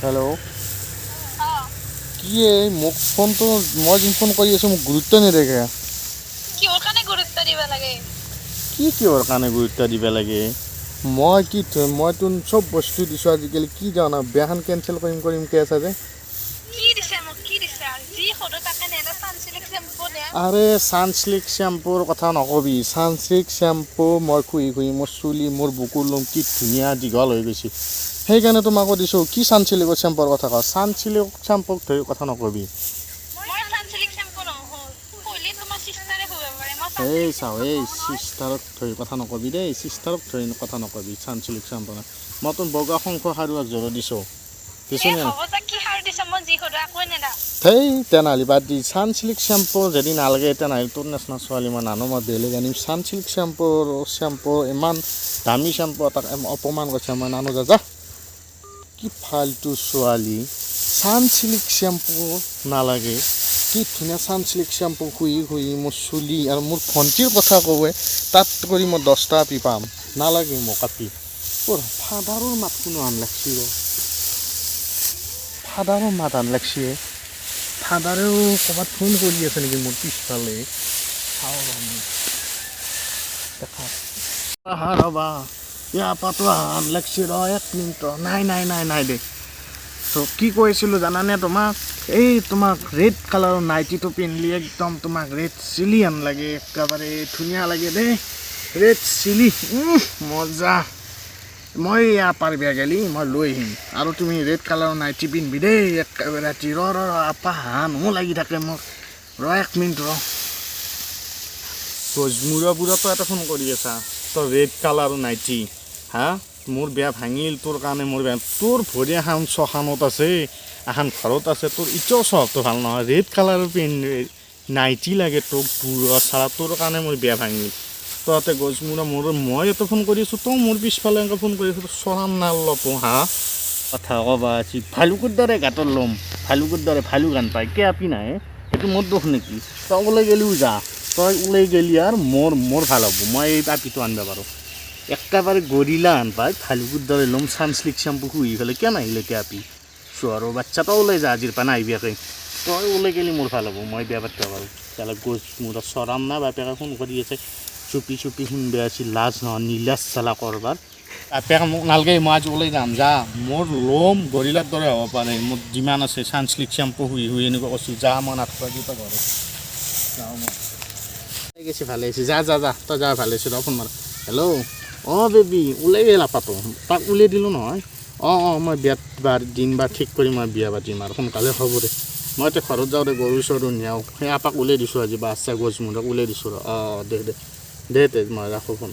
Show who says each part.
Speaker 1: hello' কি মোক ফোনটো মই যোন ফোন কৰি আছোঁ মোক গুৰুত্ব নিদিয়ে
Speaker 2: কিহৰ কাৰণে গুৰুত্ব দিব লাগে
Speaker 1: কিহৰ কাৰণে গুৰুত্ব দিব লাগে মই মইতো চব বস্তু দিছোঁ আজিকালি কি জানা বিয়াখন কেঞ্চেল কৰিম কৈ আছা যে আৰে সানসিল্ক শ্যাম্পুৰ কথা নকবি সানসিল্ক শ্যাম্পু মই খুহি মোৰ চুলি মোৰ বুকুৰ লোম কি ধুনীয়া দীঘল হৈ গৈছে সেইকাৰণে তোমাক দিছোঁ কি সানসিল্ক শ্যাম্পুৰ কথা কওঁ সানসিল্ক শ্যাম্পুক ধৰি কথা নকবি এই চাওঁ এই চিষ্টাৰক ধৰি কথা নকবি দেই চিষ্টাৰক ধৰি কথা নকবি সানসিল্ক শ্যাম্পু মইতো বগা শংখ সাৰু জোৰ দিছোঁ সেই তেনেহ'লে বাদ দি সানসিল্ক শ্যাম্পু যদি নালাগে তেনেহ'লে তোৰ নিচিনা ছোৱালী মই নানো মই বেলেগ আনিম সানসিল্ক শ্যাম্পু ইমান দামী শ্যাম্পু তাক অপমান কৰিছে মই নানো যা কি ফাল্টু ছোৱালী সানসিল্ক শ্যাম্পু নালাগে কি ধুনীয়া সানসিল্ক শ্যাম্পু খুহি মোৰ চুলি আৰু মোৰ ভণ্টিৰ কথা কওঁৱে তাত কৰি মই 10টা আপি পাম নালাগে মোক আপি ফাদাৰৰ মাত কোনো আন লাগছি ফাদাৰৰ মাত আন লাগছি ফাদাৰেও ক'ৰবাত ফোন কৰি আছে নেকি মোৰ পিছফালে চাওঁ দেখা ৰ'বা ইয়াৰ পৰাতো আন লাগছি এক মিনিট নাই দে তো কি কৈছিলোঁ জানানে তোমাক এই তোমাক ৰেড কালাৰৰ নাইটিটো পিন্ধিলে একদম তোমাক ৰেড চিলি আন লাগে একেবাৰে ধুনীয়া লাগে দেই ৰেড চিলি মজা মই ইয়াৰ পাৰিবা গেলি মই লৈ আহিম আৰু তুমি ৰেড কালাৰৰ নাইটি পিন্ধিবি দেই একেবাৰে ৰাতি ৰ আপা হানো লাগি থাকে মোক এক মিনিট গজমূৰাবোৰতো এটা ফোন কৰি আছা তই ৰেড কালাৰৰ নাইটি হা মোৰ বেয়া ভাঙিল তোৰ কাৰণে মোৰ বেয়া তোৰ ভৰি এখন চখানত আছে এখন ঘৰত আছে তোৰ ইটাও চহটো ভাল নহয় ৰেড কালাৰৰ নাইটি লাগে তোক বুঢ়া চাৰা তোৰ কাৰণে মোৰ বেয়া ভাঙিল তহঁতে গজমূৰা মই এইটো ফোন কৰি আছোঁ তই মোৰ পিছফালে এনেকৈ ফোন কৰি আছোঁ চৰাম নালপো হা কথা ক'বা আছে ভালুকৰ দৰে গাঁতৰ ল'ম ভালুকৰ দৰে ভালু গান পায় কে আপি নাই সেইটো মোৰ দুখ নেকি তই ওলাই গেলিও যা তই ওলাই গেলি আৰু মোৰ ভাল হ'ব মই এই আপিটো আনিব পাৰোঁ একেবাৰে গৰিলা আন পাই ভালুকৰ দৰে ল'ম সানসিল্ক শ্যাম্পু খুহি পেলাই কিয় নাহিলে কে আপি চোৱাৰো বাচ্চা তই ওলাই যা আজিৰ পৰা নাহিবিয়াকৈ তই ওলাই গেলি মোৰ ভাল হ'ব মই বেয়া পাতিব পাৰোঁ তেতিয়াহ'লে গছ মোৰ চৰাম না বাপেকে ফোন কৰি আছে চুপি শুনবে আছিল লাজ নহয় নীলাজ চালা কৰবাৰ বাপেকে মোক নালাগে মই আজি ওলাই যাম যা মোৰ ল'ম গৰিলাৰ দৰে হ'ব পাৰে মোৰ যিমান আছে সানসিল্ক শ্যাম্পু শুহি এনেকুৱা কৈছোঁ যা মই নাটকা ঘৰত যাওঁ মই গৈছে ভালে হৈছে যা তই যা ভালে হৈছে ৰ ফোন মাৰ হেল্ল' অঁ বেবী ওলাই গ'ল আপাটো তাক উলিয়াই দিলোঁ নহয় মই বিয়াত দিন বাৰ ঠিক কৰি মই বিয়া পাতিম আৰু সোনকালে হ'ব দে মই এতিয়া ঘৰত যাওঁ দে গৰু চৰু নিয়াওঁ সেই আপাক উলিয়াই দিছোঁ আজি বাচ্চা গছমূৰক উলিয়াই দিছোঁ ৰ দে মই ৰাখোঁ ফোন